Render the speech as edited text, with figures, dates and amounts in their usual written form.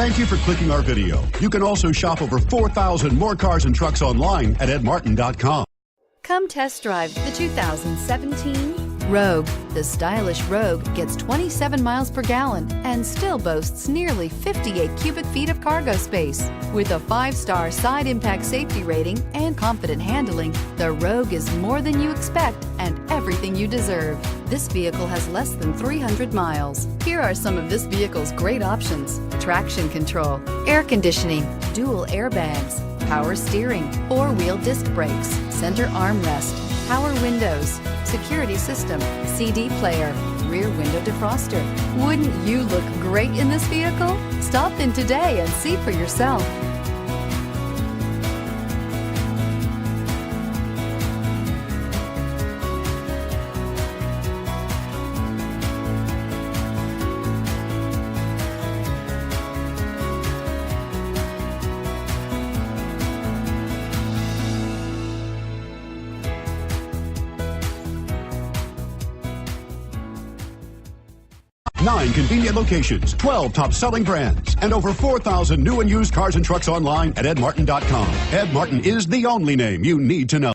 Thank you for clicking our video. You can also shop over 4,000 more cars and trucks online at edmartin.com. Come test drive the 2017 Rogue. The stylish Rogue gets 27 miles per gallon and still boasts nearly 58 cubic feet of cargo space. With a 5-star side impact safety rating and confident handling, the Rogue is more than you expect and everything you deserve. This vehicle has less than 300 miles. Here are some of this vehicle's great options: traction control, air conditioning, dual airbags, power steering, 4-wheel disc brakes, center armrest, power windows, security system, CD player, rear window defroster. Wouldn't you look great in this vehicle? Stop in today and see for yourself. Nine convenient locations, 12 top-selling brands, and over 4,000 new and used cars and trucks online at edmartin.com. Ed Martin is the only name you need to know.